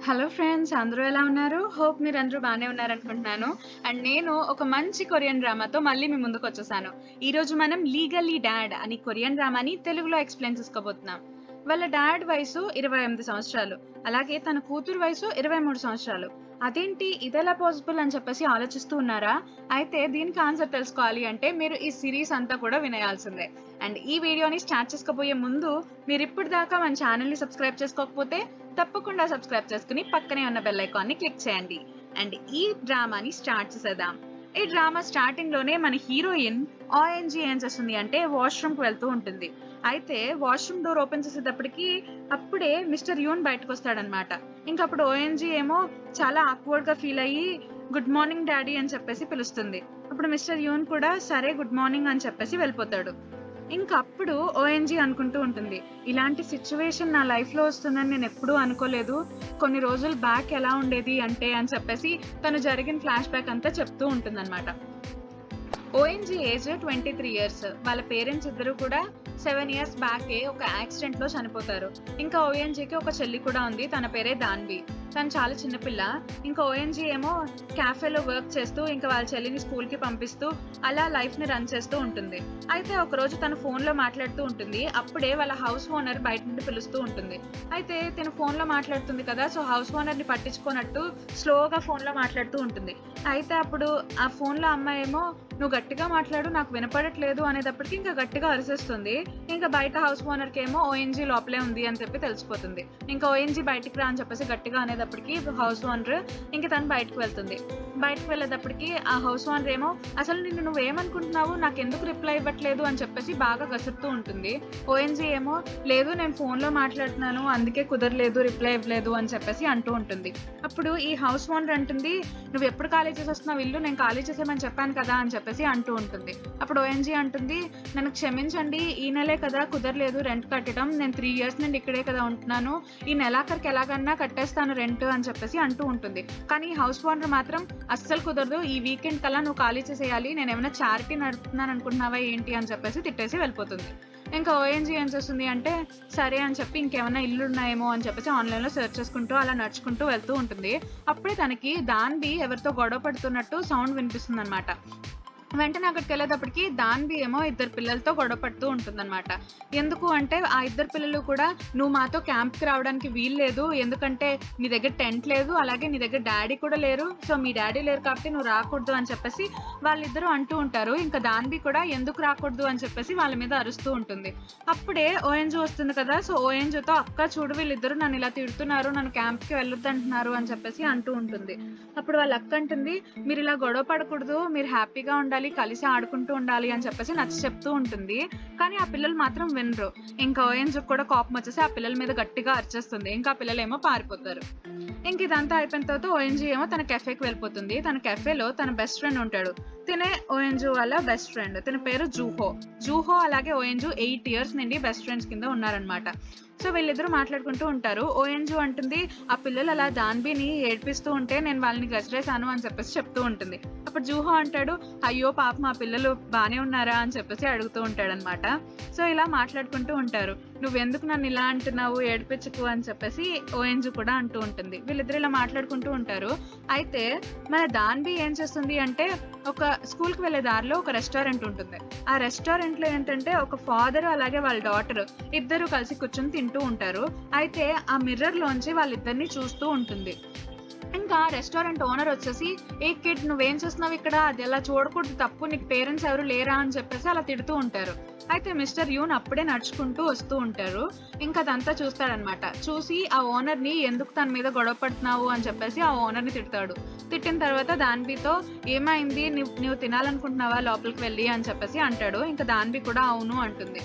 Hello friends, అందరూ ఎలా ఉన్నారు? హోప్ మీరందరూ బానే ఉన్నారనుకుంటున్నాను. అండ్ నేను ఒక మంచి కొరియన్ డ్రామాతో మళ్ళీ మీ ముందుకొచ్చేసాను. ఈరోజు మనం 'లీగల్లీ డాడ్' అని కొరియన్ డ్రామాని తెలుగులో ఎక్స్‌ప్లెయిన్ చేసుకోబోతున్నాం. వాళ్ళ డాడ్ వయసు 28 సంవత్సరాలు. అలాగే తన కూతురు వయసు 23 సంవత్సరాలు. అదేంటి ఇదెలా పాసిబుల్ అని చెప్పేసి ఆలోచిస్తూ ఉన్నారా? అయితే దీనికి ఆన్సర్ తెలుసుకోవాలి అంటే మీరు ఈ సీరీస్ అంతా కూడా వినేయాల్సిందే. అండ్ ఈ వీడియోని స్టార్ట్ చేసుకోబోయే ముందు మీరిప్పటిదాకా మన ఛానల్‌ని సబ్స్క్రైబ్ చేసుకోకపోతే తప్పకుండా సబ్స్క్రైబ్ చేసుకుని పక్కనే ఉన్న బెల్ ఐకాన్ ని క్లిక్ చేయండి. అండ్ ఈ డ్రామాని స్టార్ట్ చేసేద్దాం. ఈ డ్రామా స్టార్టింగ్ లోనే మన హీరోయిన్ ఓఎన్జీ ఏం చేస్తుంది అంటే వాష్రూమ్ కి వెళ్తూ ఉంటుంది. అయితే వాష్రూమ్ డోర్ ఓపెన్ చేసేటప్పటికి అప్పుడే మిస్టర్ యూన్ బయటకు వస్తాడనమాట. ఇంకా అప్పుడు ఓఎన్జీ ఏమో చాలా ఆక్వర్డ్ గా ఫీల్ అయ్యి గుడ్ మార్నింగ్ డాడీ అని చెప్పేసి పిలుస్తుంది. అప్పుడు మిస్టర్ యూన్ కూడా సరే గుడ్ మార్నింగ్ అని చెప్పేసి వెళ్ళిపోతాడు. ఇంకా అప్పుడు ఓఎన్జీ అనుకుంటూ ఉంటుంది, ఇలాంటి సిచ్యువేషన్ నా లైఫ్ లో వస్తుందని నేను ఎప్పుడూ అనుకోలేదు. కొన్ని రోజులు బ్యాక్ ఎలా ఉండేది అంటే అని చెప్పేసి తను జరిగిన ఫ్లాష్ బ్యాక్ అంతా చెప్తూ ఉంటుందన్నమాట. ONG age 23 years. వాళ్ళ పేరెంట్స్ ఇద్దరు కూడా 7 ఇయర్స్ బ్యాకే ఒక యాక్సిడెంట్ లో చనిపోతారు. ఇంకా ఓఎన్జీకి ఒక చెల్లి కూడా ఉంది, తన పేరే దాన్వి. తను చాలా చిన్నపిల్ల. ఇంకా ఓఎన్జీ ఏమో క్యాఫేలో వర్క్ చేస్తూ ఇంకా వాళ్ళ చెల్లిని స్కూల్ కి పంపిస్తూ అలా లైఫ్ ని రన్ చేస్తూ ఉంటుంది. అయితే ఒక రోజు తను ఫోన్ లో మాట్లాడుతూ ఉంటుంది. అప్పుడే వాళ్ళ హౌస్ ఓనర్ బయట నుండి పిలుస్తూ ఉంటుంది. అయితే తను ఫోన్ లో మాట్లాడుతుంది కదా, సో హౌస్ ఓనర్ ని పట్టించుకోనట్టు స్లోగా ఫోన్ లో మాట్లాడుతూ ఉంటుంది. అయితే అప్పుడు ఆ ఫోన్ లో అమ్మాయి ఏమో నువ్వు గట్టిగా మాట్లాడు, నాకు వినపడట్లేదు అనేటప్పటికి ఇంకా గట్టిగా అరిసేస్తుంది. ఇంకా బయట హౌస్ ఓనర్ కి ఏమో ఓఎన్జీ లోపలే ఉంది అని చెప్పి తెలిసిపోతుంది. ఇంకా ఓఎన్జీ బయటికి రా అని చెప్పేసి గట్టిగా అనేటప్పటికి హౌస్ ఓనర్ ఇంకా తను బయటకు వెళ్తుంది. బయటకు వెళ్ళేటప్పటికి ఆ హౌస్ ఓనర్ ఏమో అసలు నిన్ను నువ్వేమనుకుంటున్నావు, నాకు ఎందుకు రిప్లై ఇవ్వట్లేదు అని చెప్పేసి బాగా గసురుతూ ఉంటుంది. ఓఎన్జీ ఏమో లేదు నేను ఫోన్ లో మాట్లాడుతున్నాను, అందుకే కుదరలేదు, రిప్లై ఇవ్వలేదు అని చెప్పేసి అంటూ ఉంటుంది. అప్పుడు ఈ హౌస్ ఓనర్ అంటుంది, నువ్వు ఎప్పుడు ఖాళీ చేసి వస్తున్నావు ఇల్లు, నేను ఖాళీ చేసేమని చెప్పాను కదా అని చెప్పేసి అంటూ ఉంటుంది. అప్పుడు ఓఎన్జీ అంటుంది, నన్ను క్షమించండి, ఈ నెలే కదా కుదరలేదు రెంట్ కట్టడం, నేను 3 ఇయర్స్ నుండి ఇక్కడే కదా ఉంటున్నాను, ఈ నెలాఖరికి ఎలాగన్నా కట్టేస్తాను రెంట్ అని చెప్పేసి అంటూ ఉంటుంది. కానీ హౌస్ ఓనర్ మాత్రం అస్సలు కుదరదు, ఈ వీకెండ్ కల్లా నువ్వు ఖాళీ చేసేయాలి, నేను ఏమైనా చారిటీ నడుపుతున్నాను అనుకుంటున్నావా ఏంటి అని చెప్పేసి తిట్టేసి వెళ్ళిపోతుంది. ఇంకా ఓఎన్జీ ఏం చేస్తుంది అంటే సరే అని చెప్పి ఇంకేమైనా ఇల్లు ఉన్నాయేమో అని చెప్పేసి ఆన్లైన్ లో సెర్చ్ చేసుకుంటూ అలా నడుచుకుంటూ వెళ్తూ ఉంటుంది. అప్పుడే తనకి దాన్వి ఎవరితో గొడవ పడుతున్నట్టు సౌండ్ వినిపిస్తుంది అనమాట. వెంటనే అక్కడికి వెళ్ళేటప్పటికి దాన్వి ఏమో ఇద్దరు పిల్లలతో గొడవ పడుతూ ఉంటుందన్నమాట. ఎందుకు అంటే ఆ ఇద్దరు పిల్లలు కూడా నువ్వు మాతో క్యాంప్కి రావడానికి వీలు లేదు, ఎందుకంటే నీ దగ్గర టెంట్ లేదు, అలాగే నీ దగ్గర డాడీ కూడా లేరు, సో మీ డాడీ లేరు కాబట్టి నువ్వు రాకూడదు అని చెప్పేసి వాళ్ళిద్దరూ అంటూ ఉంటారు. ఇంకా దాన్వి కూడా ఎందుకు రాకూడదు అని చెప్పేసి వాళ్ళ మీద అరుస్తూ ఉంటుంది. అప్పుడే ఓఎన్జీ వస్తుంది కదా, సో ఓఎన్జీతో అక్క చూడు వీళ్ళిద్దరూ నన్ను ఇలా తిడుతున్నారు, నన్ను క్యాంప్కి వెళ్ళొద్దు అంటున్నారు అని చెప్పేసి అంటూ ఉంటుంది. అప్పుడు వాళ్ళ అక్క అంటుంది, మీరు ఇలా గొడవ పడకూడదు, మీరు హ్యాపీగా ఉండాలి, కలిసి ఆడుకుంటూ ఉండాలి అని చెప్పేసి నచ్చ చెప్తూ ఉంటుంది. కానీ ఆ పిల్లలు మాత్రం వినరు. ఇంకా ఓఎన్జీకి కూడా కోపం వచ్చేసి ఆ పిల్లల మీద గట్టిగా అరిచేస్తుంది. ఇంకా ఆ పిల్లలు ఏమో పారిపోతారు. ఇంక ఇదంతా అయిపోయిన తర్వాత ఓఎన్జీ ఏమో తన కెఫేకి వెళ్ళిపోతుంది. తన కెఫేలో తన బెస్ట్ ఫ్రెండ్ ఉంటాడు. తినే ఓఎన్జీ వాళ్ళ బెస్ట్ ఫ్రెండ్, తన పేరు జూహో. జూహో అలాగే ఓఎన్జీ 8 ఇయర్స్ నుండి బెస్ట్ ఫ్రెండ్స్ కింద ఉన్నారనమాట. సో వీళ్ళిద్దరూ మాట్లాడుకుంటూ ఉంటారు. ఓఎన్జీ అంటుంది, ఆ పిల్లలు అలా దాన్బీని ఏడ్పిస్తూ ఉంటే నేను వాళ్ళని గసిరేసాను అని చెప్పేసి చెప్తూ ఉంటుంది. అప్పుడు జూహో అంటాడు, అయ్యో పాపం మా పిల్లలు బానే ఉన్నారా అని చెప్పేసి అడుగుతూ ఉంటాడనమాట. సో ఇలా మాట్లాడుకుంటూ ఉంటారు. నువ్వెందుకు నన్ను ఇలా అంటున్నావు, ఏడిపించకు అని చెప్పేసి ఓఎన్జీ కూడా అంటూ ఉంటుంది. వీళ్ళిద్దరు ఇలా మాట్లాడుకుంటూ ఉంటారు. అయితే మన దాన్బీ ఏం చేస్తుంది అంటే ఒక స్కూల్ కి వెళ్లే దారిలో ఒక రెస్టారెంట్ ఉంటుంది. ఆ రెస్టారెంట్ లో ఏంటంటే ఒక ఫాదర్ అలాగే వాళ్ళ డాటర్ ఇద్దరు కలిసి కూర్చొని తింటూ ఉంటారు. అయితే ఆ మిర్రర్ లోంచి వాళ్ళిద్దరిని చూస్తూ ఉంటుంది. ఇంకా రెస్టారెంట్ ఓనర్ వచ్చేసి, ఏ కిడ్ నువ్వేం చేస్తున్నావు ఇక్కడ, అది ఎలా చూడకూడదు, తప్పు, నీకు పేరెంట్స్ ఎవరు లేరా అని చెప్పేసి అలా తిడుతూ ఉంటారు. అయితే మిస్టర్ యూన్ అప్పుడే నడుచుకుంటూ వస్తూ ఉంటారు. ఇంకా అదంతా చూస్తాడనమాట. చూసి ఆ ఓనర్ ని ఎందుకు తన మీద గొడవ పడుతున్నావు అని చెప్పేసి ఆ ఓనర్ ని తిడతాడు. తిట్టిన తర్వాత దాన్బీతో ఏమైంది, నువ్వు తినాలనుకుంటున్నావా లోపలికి వెళ్ళి అని చెప్పేసి అంటాడు. ఇంకా దాన్బీ కూడా అవును అంటుంది.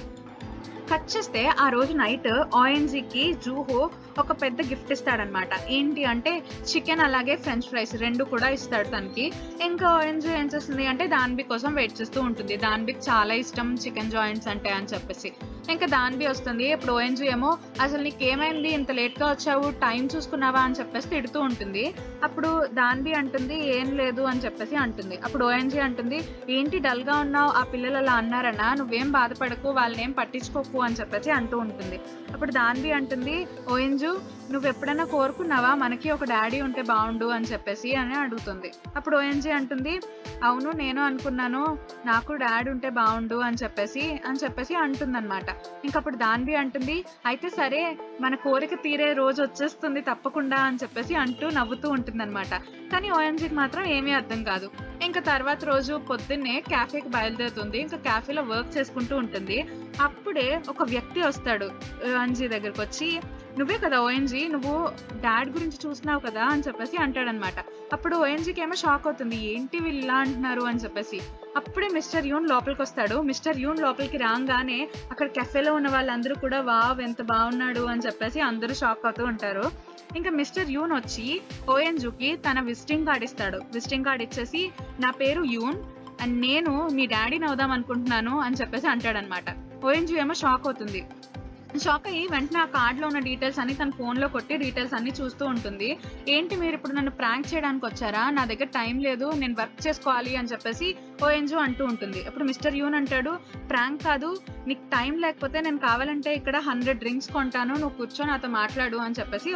కట్ చేస్తే ఆ రోజు నైట్ ఓఎన్జీకి జూహో ఒక పెద్ద గిఫ్ట్ ఇస్తాడనమాట. ఏంటి అంటే చికెన్ అలాగే ఫ్రెంచ్ ఫ్రైస్ రెండు కూడా ఇస్తాడు తనకి. ఇంకా ఓఎన్జీ ఏం చేస్తుంది అంటే దాన్బీ కోసం వెయిట్ చేస్తూ ఉంటుంది. దాన్బీకి చాలా ఇష్టం చికెన్ జాయింట్స్ అంటే అని చెప్పేసి. ఇంకా దాన్బీ వస్తుంది. ఇప్పుడు ఓఎన్జీ ఏమో అసలు నీకేమైంది, ఇంత లేట్ గా వచ్చావు, టైం చూసుకున్నావా అని చెప్పేసి తిడుతూ ఉంటుంది. అప్పుడు దాన్బీ అంటుంది ఏం లేదు అని చెప్పేసి అంటుంది. అప్పుడు ఓఎన్జీ అంటుంది, ఏంటి డల్ గా ఉన్నావు, ఆ పిల్లలు అలా అన్నారన్నా, నువ్వేం బాధపడకు, వాళ్ళని ఏం పట్టించుకోకు అని చెప్పేసి అంటూ ఉంటుంది. అప్పుడు దాన్బీ అంటుంది, ఓఎన్జు నువ్వెప్పుడైనా కోరుకున్నావా మనకి ఒక డాడీ ఉంటే బావుండు అని చెప్పేసి అని అడుగుతుంది. అప్పుడు ఓఎన్‌జీ అంటుంది, అవును నేను అనుకున్నాను. నాకు డాడీ ఉంటే బావుండు అని చెప్పేసి అంటుందన్నమాట. ఇంకప్పుడు దాన్వి అంటుంది, అయితే సరే మన కోరిక తీరే రోజు వచ్చేస్తుంది తప్పకుండా అని చెప్పేసి అంటూ నవ్వుతూ ఉంటుందన్నమాట. కానీ ఓఎన్‌జీకి మాత్రం ఏమీ అర్థం కాదు. ఇంక తర్వాత రోజు పొద్దున్నే క్యాఫేకి బయలుదేరుతుంది. ఇంకా క్యాఫేలో వర్క్ చేసుకుంటూ ఉంటుంది. అప్పుడే ఒక వ్యక్తి వస్తాడు ఓఎన్‌జీ దగ్గరకొచ్చి, నువ్వే కదా ఓఎన్‌జీ, నువ్వు డాడ్ గురించి చూస్తున్నావు కదా అని చెప్పేసి అంటాడనమాట. అప్పుడు ఓఎన్‌జీకేమో షాక్ అవుతుంది. ఏంటి వీళ్ళు ఇలా అంటున్నారు అని చెప్పేసి. అప్పుడే మిస్టర్ యూన్ లోపలికొస్తాడు. మిస్టర్ యూన్ లోపలికి రాంగానే అక్కడ కెఫేలో ఉన్న వాళ్ళందరూ కూడా వావ్ ఎంత బాగున్నాడు అని చెప్పేసి అందరూ షాక్ అవుతూ ఉంటారు. ఇంకా మిస్టర్ యూన్ వచ్చి ఓఎన్‌జీకి తన విజిటింగ్ కార్డ్ ఇస్తాడు. విజిటింగ్ కార్డ్ ఇచ్చేసి, నా పేరు యూన్ అండ్ నేను మీ డాడీని అవుదాం అనుకుంటున్నాను అని చెప్పేసి అంటాడనమాట. ఓఎన్‌జీ ఏమో షాక్ అవుతుంది. షాక్ అయ్యి వెంటనే ఆ కార్డ్‌లో ఉన్న డీటెయిల్స్ అన్ని తన ఫోన్‌లో కొట్టి డీటెయిల్స్ అన్ని చూస్తూ ఉంటుంది. ఏంటి మీరు ఇప్పుడు నన్ను ప్రాంక్ చేయడానికి వచ్చారా? నా దగ్గర టైం లేదు. నేను వర్క్ చేసుకోవాలి అని చెప్పేసి ఓఎన్‌జీ అంటూ ఉంటుంది. అప్పుడు మిస్టర్ యూన్ అంటాడు, ప్రాంక్ కాదు. నీకు టైం లేకపోతే నేను కావాలంటే ఇక్కడ 100 డ్రింక్స్ కొంటాను. నువ్వు కూర్చో నాతో మాట్లాడు అని చెప్పేసి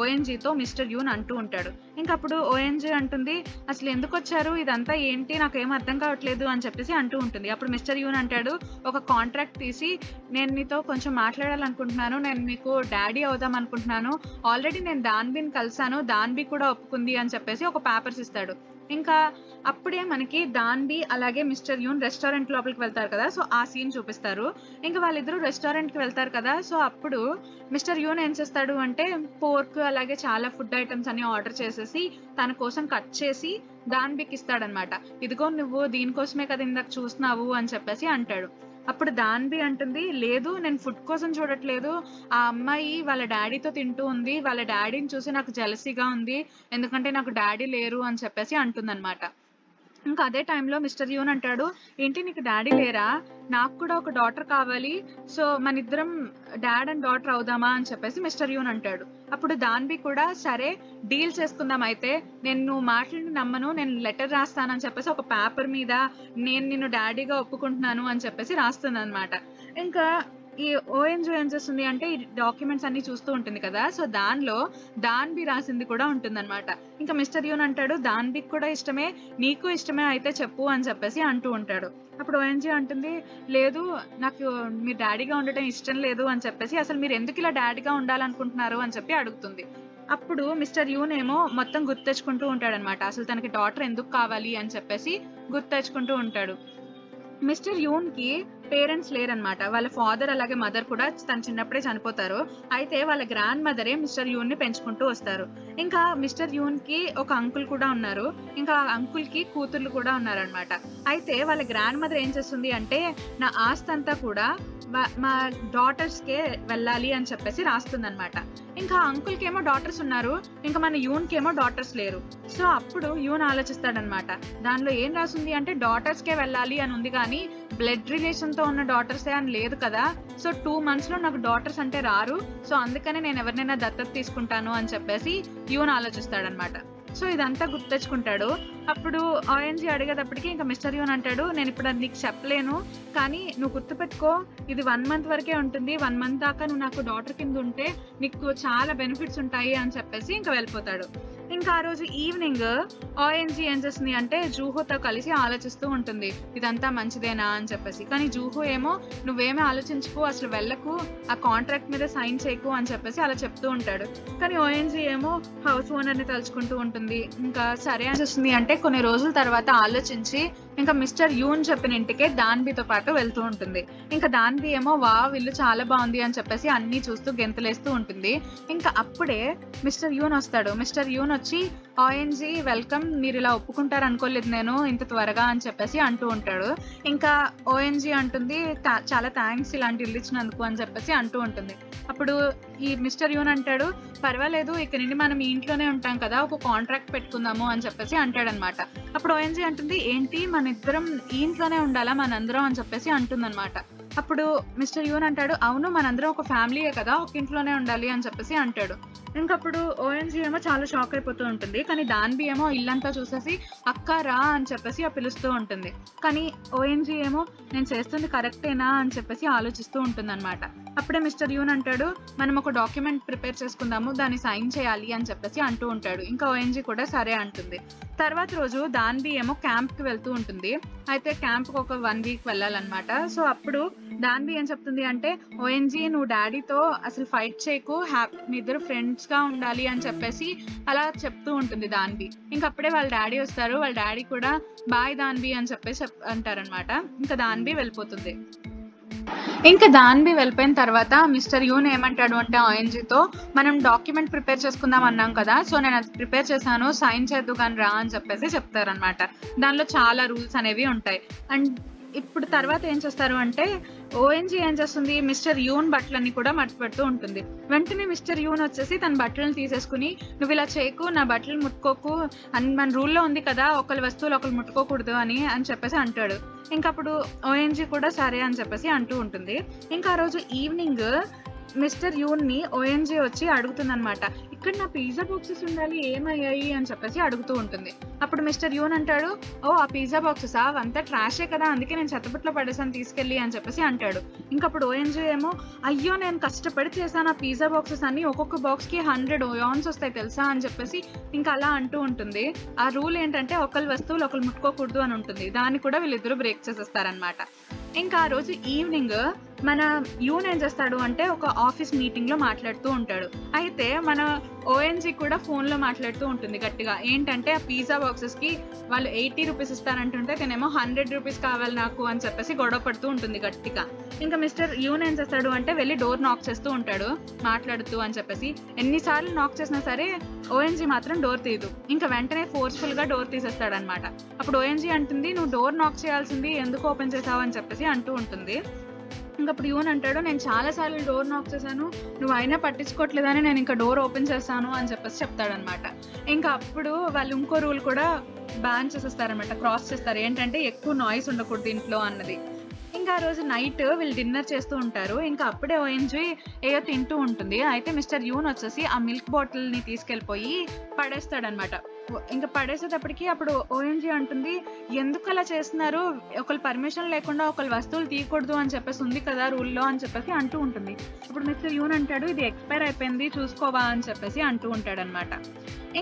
ఓఎన్‌జీతో మిస్టర్ యూన్ అంటూ ఉంటాడు. ఇంకప్పుడు ఓఎన్‌జీ అంటుంది, అసలు ఎందుకొచ్చారు? ఇదంతా ఏంటి? నాకేం అర్థం కావట్లేదు అని చెప్పేసి అంటూ ఉంటుంది. అప్పుడు మిస్టర్ యూన్ అంటాడు, ఒక కాంట్రాక్ట్ తీసి నేను నీతో కొంచెం మాట్లాడాలనుకుంటున్నాను. నేను మీకు డాడీ అవుదాం అనుకుంటున్నాను. ఆల్రెడీ నేను దాన్బీని కలిసాను. దాన్బీ కూడా ఒప్పుకుంది అని చెప్పేసి ఒక పేపర్స్ ఇస్తాడు. ఇంకా అప్పుడే మనకి దాన్బీ అలాగే మిస్టర్ యూన్ రెస్టారెంట్ లోపలికి వెళ్తారు కదా, సో ఆ సీన్ చూపిస్తారు. ఇంకా వాళ్ళిద్దరూ రెస్టారెంట్కి వెళ్తారు కదా, సో అప్పుడు మిస్టర్ యూన్ ఏం చేస్తాడు అంటే పోర్క్ అలాగే చాలా ఫుడ్ ఐటమ్స్ అన్ని ఆర్డర్ చేసేసి తన కోసం కట్ చేసి దాన్బీకి ఇస్తాడనమాట. ఇదిగో నువ్వు దీనికోసమే కదా ఇందాక చూస్తున్నావు అని చెప్పేసి అంటాడు. అప్పుడు దాన్బీ అంటుంది, లేదు నేను ఫుడ్ కోసం చూడట్లేదు. ఆ అమ్మాయి వాళ్ళ డాడీతో తింటూ ఉంది. వాళ్ళ డాడీని చూసి నాకు జెలసీగా ఉంది. ఎందుకంటే నాకు డాడీ లేరు అని చెప్పేసి అంటుందన్నమాట. ఇంకా అదే టైంలో మిస్టర్ యూన్ అంటాడు, ఏంటి నీకు డాడీ లేరా? నాకు కూడా ఒక డాటర్ కావాలి. సో మనిద్దరం డాడ్ అండ్ డాటర్ అవుదామా అని చెప్పేసి మిస్టర్ యూన్ అంటాడు. అప్పుడు దాన్బీ కూడా సరే డీల్ చేసుకుందాం అయితే, నేను నువ్వు మాటలను నమ్మను, నేను లెటర్ రాస్తానని చెప్పేసి ఒక పేపర్ మీద నేను నిన్ను డాడీగా ఒప్పుకుంటున్నాను అని చెప్పేసి రాస్తుందన్నమాట. ఇంకా ఈ ఓఎన్‌జీ ఏం చేస్తుంది అంటే ఈ డాక్యుమెంట్స్ అన్ని చూస్తూ ఉంటుంది కదా, సో దానిలో దాన్బీ రాసింది కూడా ఉంటుందన్నమాట. ఇంకా మిస్టర్ యూన్ అంటాడు, దాన్బీకి కూడా ఇష్టమే, నీకు ఇష్టమే అయితే చెప్పు అని చెప్పేసి అంటూ ఉంటాడు. అప్పుడు ఓఎన్‌జీ అంటుంది, లేదు నాకు మీరు డాడీగా ఉండటం ఇష్టం లేదు అని చెప్పేసి, అసలు మీరు ఎందుకు ఇలా డాడీగా ఉండాలనుకుంటున్నారు అని చెప్పి అడుగుతుంది. అప్పుడు మిస్టర్ యూన్ ఏమో మొత్తం గుర్తు తెచ్చుకుంటూ ఉంటాడనమాట. అసలు తనకి డాటర్ ఎందుకు కావాలి అని చెప్పేసి గుర్తు తెచ్చుకుంటూ ఉంటాడు. మిస్టర్ యూన్ కి పేరెంట్స్ లేరనమాట. వాళ్ళ ఫాదర్ అలాగే మదర్ కూడా తను చిన్నప్పుడే చనిపోతారు. అయితే వాళ్ళ గ్రాండ్ మదరే మిస్టర్ యూన్ ని పెంచుకుంటూ వస్తారు. ఇంకా మిస్టర్ యూన్ కి ఒక అంకుల్ కూడా ఉన్నారు. ఇంకా అంకుల్ కి కూతుర్లు కూడా ఉన్నారనమాట. అయితే వాళ్ళ గ్రాండ్ మదర్ ఏం చేస్తుంది అంటే, నా ఆస్తి అంతా కూడా మా డాటర్స్ కే వెళ్ళాలి అని చెప్పేసి రాస్తుందన్నమాట. ఇంకా అంకుల్ కేమో డాటర్స్ ఉన్నారు, ఇంకా మన యూన్ కేమో డాటర్స్ లేరు. సో అప్పుడు యూన్ ఆలోచిస్తాడనమాట, దానిలో ఏం రాసింది అంటే డాటర్స్ కే వెళ్ళాలి అని ఉంది కానీ బ్లడ్ రిలేషన్ తో ఉన్న డాటర్సే అని లేదు కదా. సో 2 months లో నాకు డాటర్స్ అంటే రారు. సో అందుకనే నేను ఎవరినైనా దత్తత తీసుకుంటాను అని చెప్పేసి యూన్ ఆలోచిస్తాడనమాట. సో ఇదంతా గుర్తు తెచ్చుకుంటాడు. అప్పుడు ఓఎన్‌జీ అడిగేటప్పటికి ఇంకా మిస్టర్ యూన్ అంటాడు, నేను ఇప్పుడు అది నీకు చెప్పలేను, కానీ నువ్వు గుర్తుపెట్టుకో, ఇది 1 month వరకే ఉంటుంది. 1 month దాకా నువ్వు నాకు డాటర్ కింద ఉంటే నీకు చాలా బెనిఫిట్స్ ఉంటాయి అని చెప్పేసి ఇంకా వెళ్ళిపోతాడు. ఇంకా ఆ రోజు ఈవినింగ్ ఓఎన్‌జీ ఏం చేస్తుంది అంటే జూహోతో కలిసి ఆలోచిస్తూ ఉంటుంది, ఇదంతా మంచిదేనా అని చెప్పేసి. కానీ జూహో ఏమో నువ్వేమీ ఆలోచించుకో, అసలు వెళ్ళకు, ఆ కాంట్రాక్ట్ మీద సైన్ చేయకు అని చెప్పేసి అలా చెప్తూ ఉంటాడు. కానీ ఓఎన్‌జీ ఏమో హౌస్ ఓనర్ ని తలుచుకుంటూ ఉంటుంది. ఇంకా సరే అని చేస్తుంది అంటే కొన్ని రోజుల తర్వాత ఆలోచించి ఇంకా మిస్టర్ యూన్ చెప్పిన ఇంటికే దాన్బీతో పాటు వెళ్తూ ఉంటుంది. ఇంకా దాన్బీ ఏమో వావ్ ఇల్లు చాలా బాగుంది అని చెప్పేసి అన్ని చూస్తూ గెంతులేస్తూ ఉంటుంది. ఇంకా అప్పుడే మిస్టర్ యూన్ వస్తాడు. మిస్టర్ యూన్ వచ్చి, ఓఎన్‌జీ వెల్కమ్, మీరు ఇలా ఒప్పుకుంటారు అనుకోలేదు నేను ఇంత త్వరగా అని చెప్పేసి అంటూ ఉంటాడు. ఇంకా ఓఎన్‌జీ అంటుంది, చాలా థ్యాంక్స్ ఇలాంటి ఇల్లు ఇచ్చినందుకు అని చెప్పేసి అంటూ ఉంటుంది. అప్పుడు ఈ మిస్టర్ యూన్ అంటాడు, పర్వాలేదు ఇక్కడ నుండి మనం ఈ ఇంట్లోనే ఉంటాం కదా, ఒక కాంట్రాక్ట్ పెట్టుకుందాము అని చెప్పేసి అంటాడనమాట. అప్పుడు ఓఎన్‌జీ అంటుంది, ఏంటి మన ఇద్దరం ఈ ఇంట్లోనే ఉండాలా మనందరం అని చెప్పేసి అంటుందన్నమాట. అప్పుడు మిస్టర్ యూన్ అంటాడు, అవును మనందరం ఒక ఫ్యామిలీయే కదా, ఒక ఇంట్లోనే ఉండాలి అని చెప్పేసి అంటాడు. ఇంకప్పుడు ఓఎన్జీ ఏమో చాలా షాక్ అయిపోతూ ఉంటుంది. కానీ దాన్వి ఏమో ఇల్లంతా చూసేసి అక్క రా అని చెప్పేసి పిలుస్తూ ఉంటుంది. కానీ ఓఎన్జీ ఏమో నేను చేస్తుంది కరెక్టేనా అని చెప్పేసి ఆలోచిస్తూ ఉంటుందన్నమాట. అప్పుడే మిస్టర్ యూన్ అంటాడు, మనం ఒక డాక్యుమెంట్ ప్రిపేర్ చేసుకుందాము, దాన్ని సైన్ చేయాలి అని చెప్పేసి అంటూ ఉంటాడు. ఇంకా ఓఎన్జీ కూడా సరే అంటుంది. తర్వాత రోజు దాన్వి ఏమో క్యాంప్కి వెళ్తూ ఉంటుంది. అయితే క్యాంప్కి ఒక 1 వీక్ వెళ్ళాలన్నమాట. సో అప్పుడు దాన్వి ఏం చెప్తుంది అంటే, ఓఎన్జీ నువ్వు డాడీతో అసలు ఫైట్ చేయకు, మీ ఇద్దరు ఫ్రెండ్స్ గా ఉండాలి అని చెప్పేసి అలా చెప్తూ ఉంటుంది దాన్వి. ఇంకప్పుడే వాళ్ళ డాడీ వస్తారు. వాళ్ళ డాడీ కూడా బాయ్ దాన్వి అని చెప్పేసి అంటారనమాట. ఇంకా దాన్వి వెళ్ళిపోతుంది. ఇంకా దాన్వి వెళ్ళిపోయిన తర్వాత మిస్టర్ యూన్ ఏమంటాడు అంటే ఓఎన్జీతో, మనం డాక్యుమెంట్ ప్రిపేర్ చేసుకుందాం అన్నాం కదా, సో నేను అది ప్రిపేర్ చేశాను, సైన్ చేద్దు కానీ రా అని చెప్పేసి చెప్తారనమాట. దానిలో చాలా రూల్స్ అనేవి ఉంటాయి. అండ్ ఇప్పుడు తర్వాత ఏం చేస్తారు అంటే, ఓఎన్జీ ఏం చేస్తుంది, మిస్టర్ యూన్ బట్టలన్నీ కూడా మడత పెడుతూ ఉంటుంది. వెంటనే మిస్టర్ యూన్ వచ్చేసి తన బట్టలను తీసేసుకుని, నువ్వు ఇలా చేయకు, నా బట్టలు ముట్టుకోకు అని మన రూల్లో ఉంది కదా, ఒకరి వస్తువులు ఒకరు ముట్టుకోకూడదు అని చెప్పేసి అంటాడు. ఇంకా అప్పుడు ఓఎన్జీ కూడా సరే అని చెప్పేసి అంటూ ఉంటుంది. ఇంకా ఆ రోజు ఈవినింగ్ మిస్టర్ యూన్ ని ఓఎన్జీ వచ్చి అడుగుతుందన్నమాట, ఇక్కడ నా పిజ్జా బాక్సెస్ ఉండాలి, ఏమయ్యాయి అని చెప్పేసి అడుగుతూ ఉంటుంది. అప్పుడు మిస్టర్ యూన్ అంటాడు, ఓ ఆ పిజ్జా బాక్సెస్ అవంతా ట్రాషే కదా, అందుకే నేను చెత్తబుట్లో పడేసాను తీసుకెళ్ళి అని చెప్పేసి అంటాడు. ఇంకప్పుడు ఓఎన్జీ ఏమో, అయ్యో నేను కష్టపడి చేశాను ఆ పిజ్జా బాక్సెస్ అని, ఒక్కొక్క బాక్స్ కి 100 OANs వస్తాయి తెలుసా అని చెప్పేసి ఇంకా అలా అంటూ ఉంటుంది. ఆ రూల్ ఏంటంటే ఒకరి వస్తువులు ఒకరు ముట్టుకోకూడదు అని ఉంటుంది. దాన్ని కూడా వీళ్ళిద్దరూ బ్రేక్ చేసేస్తారనమాట. ఇంకా ఆ రోజు ఈవినింగ్ మన యూన్ ఏం చేస్తాడు అంటే ఒక ఆఫీస్ మీటింగ్ లో మాట్లాడుతూ ఉంటాడు. అయితే మన ఓఎన్జీ కూడా ఫోన్ లో మాట్లాడుతూ ఉంటుంది గట్టిగా. ఏంటంటే ఆ పిజ్జా బాక్సెస్ కి వాళ్ళు 80 రూపీస్ ఇస్తారంటుంటే తనేమో 100 రూపీస్ కావాలి నాకు అని చెప్పేసి గొడవ పడుతూ ఉంటుంది గట్టిగా. ఇంకా మిస్టర్ యూన్ ఏం చేస్తాడు అంటే వెళ్ళి డోర్ నాక్ చేస్తూ ఉంటాడు మాట్లాడుతూ అని చెప్పేసి. ఎన్నిసార్లు నాక్ చేసినా సరే ఓఎన్జీ మాత్రం డోర్ తీయదు. ఇంకా వెంటనే ఫోర్స్ఫుల్ గా డోర్ తీసేస్తాడు అనమాట. అప్పుడు ఓఎన్జీ అంటుంది, నువ్వు డోర్ నాక్ చేయాల్సింది ఎందుకు ఓపెన్ చేసావు అని చెప్పేసి అంటూ ఉంటుంది. ఇంకప్పుడు యూన్ అంటాడు, నేను చాలా సార్లు డోర్ నాక్ చేశాను, నువ్వు అయినా పట్టించుకోవట్లేదని నేను ఇంకా డోర్ ఓపెన్ చేస్తాను అని చెప్పేసి చెప్తాడనమాట. ఇంకా అప్పుడు వాళ్ళు ఇంకో రూల్ కూడా బ్యాన్ చేసేస్తారనమాట, క్రాస్ చేస్తారు. ఏంటంటే ఎక్కువ నాయిస్ ఉండకూడదు ఇంట్లో అన్నది. ఇంకా ఆ రోజు నైట్ వీళ్ళు డిన్నర్ చేస్తూ ఉంటారు. ఇంకా అప్పుడే ఓఎన్జీ ఏదో తింటూ ఉంటుంది. అయితే మిస్టర్ యూన్ వచ్చేసి ఆ మిల్క్ బాటిల్ ని తీసుకెళ్ళిపోయి పడేస్తాడనమాట. ఇంకా పడేసేటప్పటికి అప్పుడు ఓఎన్జీ అంటుంది, ఎందుకు అలా చేస్తున్నారు, ఒకళ్ళు పర్మిషన్ లేకుండా ఒకళ్ళ వస్తువులు తీయకూడదు అని చెప్పేసి ఉంది కదా రూల్లో అని చెప్పేసి అంటూ ఉంటుంది. ఇప్పుడు మిస్టర్ యూన్ అంటాడు, ఇది ఎక్స్పైర్ అయిపోయింది చూసుకోవా అని చెప్పేసి అంటూ ఉంటాడనమాట.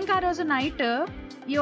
ఇంకా ఆ రోజు నైట్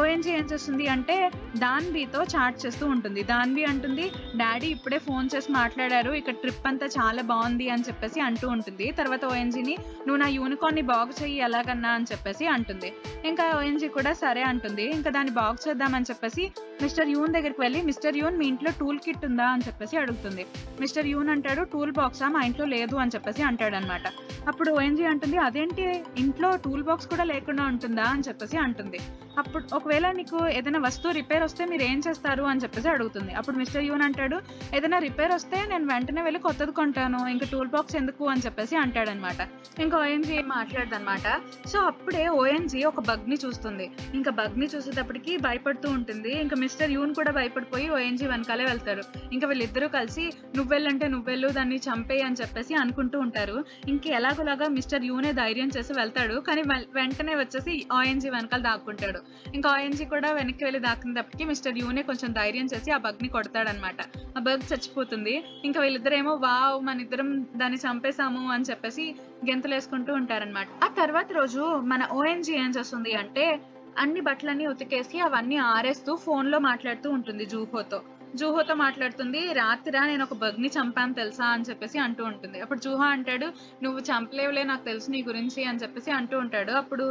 ఓఎన్జీ ఏం చేస్తుంది అంటే దాన్వితో చాట్ చేస్తూ ఉంటుంది. దాన్వి అంటుంది, డాడీ ఇప్పుడే ఫోన్ చేసి మాట్లాడారు, ఇక్కడ ట్రిప్ అంతా చాలా బాగుంది అని చెప్పేసి అంటూ ఉంటుంది. తర్వాత ఓఎన్జీని, నువ్వు నా యూనికార్న్ ని బాగు చెయ్యి ఎలాగన్నా అని చెప్పేసి అంటుంది. ఇంకా ఓఎన్జీ కూడా సరే అంటుంది. ఇంకా దాన్ని బాగు చేద్దామని చెప్పేసి మిస్టర్ యూన్ దగ్గరికి వెళ్ళి, మిస్టర్ యూన్ మీ ఇంట్లో టూల్ కిట్ ఉందా అని చెప్పేసి అడుగుతుంది. మిస్టర్ యూన్ అంటాడు, టూల్ బాక్సా మా ఇంట్లో లేదు అని చెప్పేసి అంటాడు అనమాట. అప్పుడు ఓఎన్జీ అంటుంది, అదేంటి ఇంట్లో టూల్ బాక్స్ కూడా లేకుండా ఉంటుందా అని చెప్పేసి అంటుంది. అప్పుడు ఒకవేళ నీకు ఏదైనా వస్తువు రిపేర్ వస్తే మీరు ఏం చేస్తారు అని చెప్పేసి అడుగుతుంది. అప్పుడు మిస్టర్ యూన్ అంటాడు, ఏదైనా రిపేర్ వస్తే నేను వెంటనే వెళ్ళి కొత్తది కొంటాను, ఇంకా టూల్ బాక్స్ ఎందుకు అని చెప్పేసి అంటాడనమాట. ఇంకా ఓఎన్జీ ఏం మాట్లాడదనమాట. సో అప్పుడే ఓఎన్జీ ఒక బగ్ ని చూస్తుంది. ఇంకా బగ్ ని చూసేటప్పటికి భయపడుతూ ఉంటుంది. ఇంకా మిస్టర్ యూన్ కూడా భయపడిపోయి ఓఎన్జీ వెనకాలే వెళ్తారు. ఇంకా వీళ్ళిద్దరూ కలిసి నువ్వెళ్ళంటే నువ్వెళ్ళు, దాన్ని చంపేయి అని చెప్పేసి అనుకుంటూ ఉంటారు. ఇంక ఎలాగోలాగా మిస్టర్ యూనే ధైర్యం చేసి వెళ్తాడు. కానీ వెంటనే వచ్చేసి ఓఎన్జీ వెనకాల దాక్కుంటాడు. ఇంకా ఓఎన్జీ కూడా వెనక్కి వెళ్ళి దాక్కునేటప్పటికి మిస్టర్ యూనే కొంచెం ధైర్యం చేసి ఆ బగ్ ని కొడతాడనమాట. ఆ బగ్ చచ్చిపోతుంది. ఇంకా వీళ్ళిద్దరేమో వావ్ మన ఇద్దరం దాన్ని చంపేశాము అని చెప్పేసి గెంతులేసుకుంటూ ఉంటారనమాట. ఆ తర్వాత రోజు మన ఓఎన్జీ ఏం చేస్తుంది అంటే అన్ని బట్టలన్నీ ఉతికేసి అవన్నీ ఆరేస్తూ ఫోన్ లో మాట్లాడుతూ ఉంటుంది జూహోతో మాట్లాడుతుంది. రాత్రిరా నేను ఒక బగ్ ని చంపాను తెలుసా అని చెప్పేసి అంటూ ఉంటుంది. అప్పుడు జూహో అంటాడు, నువ్వు చంపలేవులే నాకు తెలుసు నీ గురించి అని చెప్పేసి అంటూ ఉంటాడు. అప్పుడు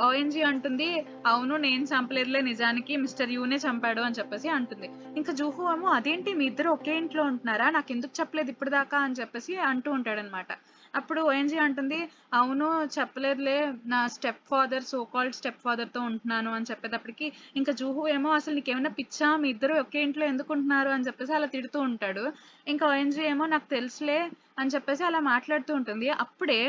ఓఎన్జీ అంటుంది, అవును నేను చంపలేదులే, నిజానికి మిస్టర్ యూనే చంపాడు అని చెప్పేసి అంటుంది. ఇంకా జూహో ఏమో, అదేంటి మీ ఇద్దరు ఒకే ఇంట్లో ఉంటున్నారా, నాకు ఎందుకు చెప్పలేదు ఇప్పుడు దాకా అని చెప్పేసి అంటూ ఉంటాడనమాట. అప్పుడు ఓఎన్జీ అంటుంది, అవును చెప్పలేదులే, నా స్టెప్ ఫాదర్ తో ఉంటున్నాను అని చెప్పేటప్పటికి ఇంకా జూహో ఏమో, అసలు నీకేమైనా పిచ్చా, మీ ఇద్దరు ఒకే ఇంట్లో ఎందుకు ఉంటున్నారు అని చెప్పేసి అలా తిడుతూ ఉంటాడు. ఇంకా ఓఎన్జీ ఏమో నాకు తెలుసులే అని చెప్పేసి అలా మాట్లాడుతూ ఉంటుంది. అప్పుడే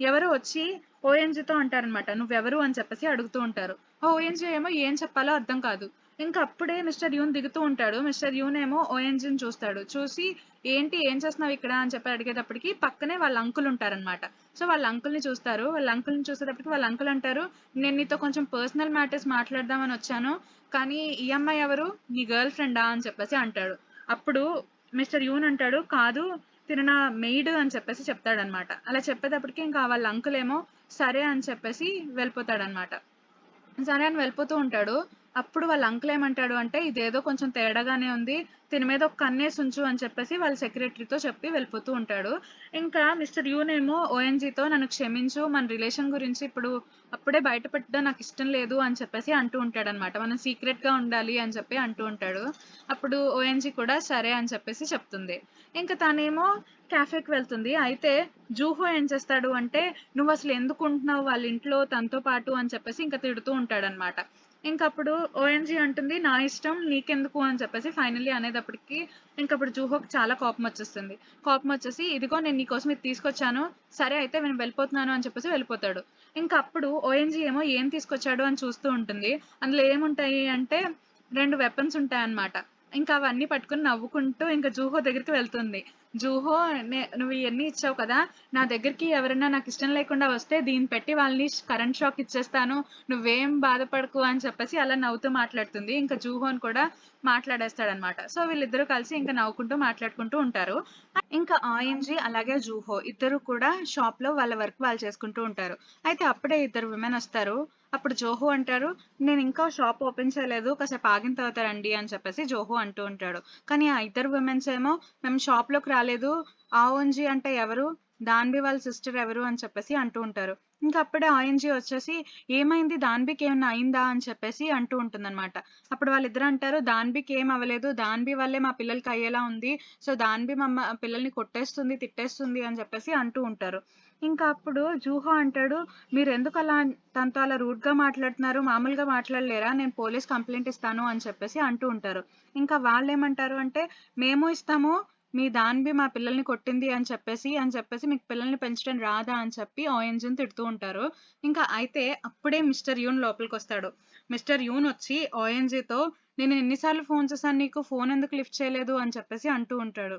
ఎవరో వచ్చి ఓఎన్జీతో అంటారనమాట, నువ్వెవరు అని చెప్పేసి అడుగుతూ ఉంటారు. ఓఎన్జీ ఏమో ఏం చెప్పాలో అర్థం కాదు. ఇంకా అప్పుడే మిస్టర్ యూన్ దిగుతూ ఉంటాడు. మిస్టర్ యూన్ ఏమో ఓఎన్జీని చూస్తాడు. చూసి ఏంటి ఏం చేస్తున్నావు ఇక్కడ అని చెప్పి అడిగేటప్పటికి పక్కనే వాళ్ళ అంకుల్ ఉంటారనమాట. సో వాళ్ళ అంకుల్ని చూస్తారు. వాళ్ళ అంకుల్ని చూసేటప్పటికి వాళ్ళ అంకుల్ అంటారు, నేను నీతో కొంచెం పర్సనల్ మ్యాటర్స్ మాట్లాడదామని వచ్చాను, కానీ ఈ అమ్మాయి ఎవరు, నీ గర్ల్ ఫ్రెండా అని చెప్పేసి అంటాడు. అప్పుడు మిస్టర్ యూన్ అంటాడు, కాదు తిన నా మెయిడ్ అని చెప్పేసి చెప్తాడనమాట. అలా చెప్పేటప్పటికి ఇంకా వాళ్ళ అంకుల్ ఏమో సరే అని చెప్పేసి వెళ్ళిపోతాడనమాట. సరే అని వెళ్ళిపోతూ ఉంటాడు. అప్పుడు వాళ్ళ అంకుల్ ఏమంటాడు అంటే, ఇదేదో కొంచెం తేడాగానే ఉంది, దీని మీద ఒక కన్నేసి ఉంచు అని చెప్పేసి వాళ్ళ సెక్రటరీతో చెప్పి వెళ్ళిపోతూ ఉంటాడు. ఇంకా మిస్టర్ యూన్ ఏమో ఓఎన్జీతో నన్ను క్షమించు, మన రిలేషన్ గురించి ఇప్పుడు అప్పుడే బయట పెట్టడం నాకు ఇష్టం లేదు అని చెప్పేసి అంటూ ఉంటాడనమాట. మనం సీక్రెట్గా ఉండాలి అని చెప్పి అంటూ ఉంటాడు. అప్పుడు ఓఎన్జీ కూడా సరే అని చెప్పేసి చెప్తుంది. ఇంకా తనేమో క్యాఫేకి వెళ్తుంది. అయితే జూహో ఏం చేస్తాడు అంటే, నువ్వు అసలు ఎందుకు ఉంటున్నావు వాళ్ళ ఇంట్లో తనతో పాటు అని చెప్పేసి ఇంకా తిడుతూ ఉంటాడనమాట. ఇంకప్పుడు ఓఎన్జీ అంటుంది, నా ఇష్టం నీకెందుకు అని చెప్పేసి ఫైనల్లీ అనేటప్పటికి ఇంకప్పుడు జూహోకి చాలా కోపం వచ్చేస్తుంది. కోపం వచ్చేసి, ఇదిగో నేను నీకోసం ఇది తీసుకొచ్చాను, సరే అయితే నేను వెళ్ళిపోతున్నాను అని చెప్పేసి వెళ్ళిపోతాడు. ఇంకా అప్పుడు ఓఎన్జీ ఏమో ఏం తీసుకొచ్చాడు అని చూస్తూ ఉంటుంది. అందులో ఏముంటాయి అంటే 2 వెపన్స్ ఉంటాయన్నమాట. ఇంకా అవన్నీ పట్టుకుని నవ్వుకుంటూ ఇంకా జూహో దగ్గరికి వెళ్తుంది. జూహో, నువ్వు ఇవన్నీ ఇచ్చావు కదా, నా దగ్గరికి ఎవరైనా నాకు ఇష్టం లేకుండా వస్తే దీన్ని పెట్టి వాళ్ళని కరెంట్ షాక్ ఇచ్చేస్తాను, నువ్వేం బాధపడకు అని చెప్పేసి అలా నవ్వుతూ మాట్లాడుతుంది. ఇంకా జూహోని కూడా మాట్లాడేస్తాడనమాట. సో వీళ్ళిద్దరూ కలిసి ఇంకా నవ్వుకుంటూ మాట్లాడుకుంటూ ఉంటారు. ఇంకా ఆయంజీ అలాగే జూహో ఇద్దరు కూడా షాప్ లో వాళ్ళ వర్క్ వాళ్ళు చేసుకుంటూ ఉంటారు. అయితే అప్పుడే ఇద్దరు విమెన్ వస్తారు. అప్పుడు జోహో అంటారు, నేను ఇంకా షాప్ ఓపెన్ చేయలేదు, కాసేపు ఆగిన తర్వాత రండి అని చెప్పేసి జోహో అంటూ ఉంటాడు. కానీ ఆ ఇద్దరు విమెన్స్ ఏమో, మేము షాప్ లోకి రాలేదు, ఆఓన్జీ అంటే ఎవరు, దాన్వి వాళ్ళ సిస్టర్ ఎవరు అని చెప్పేసి అంటూ ఉంటారు. ఇంకా అప్పుడే ఆఎన్జీ వచ్చేసి, ఏమైంది దాన్బీకి ఏమన్నా అయిందా అని చెప్పేసి అంటూ ఉంటుందన్నమాట. అప్పుడు వాళ్ళిద్దరు అంటారు, దాన్బీకి ఏం అవ్వలేదు, దాన్బీ వల్లే మా పిల్లలకి అయ్యేలా ఉంది, సో దాన్బీ మా పిల్లల్ని కొట్టేస్తుంది తిట్టేస్తుంది అని చెప్పేసి అంటూ ఉంటారు. ఇంకా అప్పుడు జూహో అంటాడు, మీరు ఎందుకు అలా తనతో అలా రూడ్ గా మాట్లాడుతున్నారు, మామూలుగా మాట్లాడలేరా, నేను పోలీస్ కంప్లైంట్ ఇస్తాను అని చెప్పేసి అంటూ ఉంటారు. ఇంకా వాళ్ళు ఏమంటారు అంటే, మేము ఇస్తాము, మీ దాన్బి మా పిల్లల్ని కొట్టింది అని చెప్పేసి మీకు పిల్లల్ని పెంచడం రాదా అని చెప్పి ఓఎన్జీని తిడుతూ ఉంటారు. ఇంకా అయితే అప్పుడే మిస్టర్ యూన్ లోపలికి వస్తాడు. మిస్టర్ యూన్ వచ్చి ఓఎన్జీతో, నేను ఎన్నిసార్లు ఫోన్ చేశాను నీకు, ఫోన్ ఎందుకు లిఫ్ట్ చేయలేదు అని చెప్పేసి అంటూ ఉంటాడు.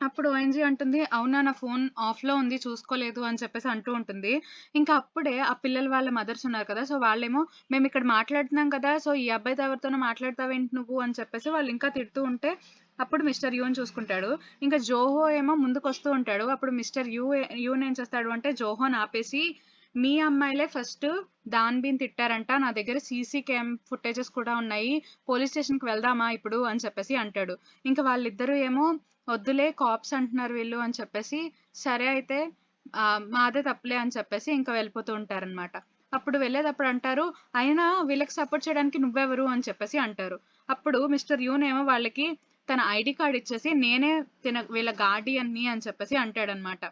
అప్పుడు ఓఎన్జీ అంటుంది, అవునా నా ఫోన్ ఆఫ్ లో ఉంది చూసుకోలేదు అని చెప్పేసి అంటూ ఉంటుంది. ఇంకా అప్పుడే ఆ పిల్లల వాళ్ళ మదర్స్ ఉన్నారు కదా, సో వాళ్ళేమో, మేము ఇక్కడ మాట్లాడుతున్నాం కదా, సో ఈ అబ్బాయితో ఎవరితోనో మాట్లాడతావేంటి నువ్వు అని చెప్పేసి వాళ్ళు ఇంకా తిడుతూ ఉంటే అప్పుడు మిస్టర్ యూని చూసుకుంటాడు. ఇంకా జోహో ఏమో ముందుకు వస్తూ ఉంటాడు. అప్పుడు మిస్టర్ యూన్ ఏం చేస్తాడు అంటే జోహోని ఆపేసి, మీ అమ్మాయిలే ఫస్ట్ దాన్బీని తిట్టారంట, నా దగ్గర సీసీ ఫుటేజెస్ కూడా ఉన్నాయి, పోలీస్ స్టేషన్ కి వెళ్దామా ఇప్పుడు అని చెప్పేసి అంటాడు. ఇంకా వాళ్ళిద్దరూ ఏమో, వద్దులే కాప్స్ అంటున్నారు వీళ్ళు అని చెప్పేసి, సరే అయితే మాదే తప్పులే అని చెప్పేసి ఇంకా వెళ్ళిపోతూ ఉంటారనమాట. అప్పుడు వెళ్ళేటప్పుడు అంటారు, అయినా వీళ్ళకి సపోర్ట్ చేయడానికి నువ్వెవరు అని చెప్పేసి అంటారు. అప్పుడు మిస్టర్ యూన్ ఏమో వాళ్ళకి తన ఐడి కార్డ్ ఇచ్చేసి, నేనే వీళ్ళ గార్డియన్ని అని చెప్పేసి అంటాడనమాట.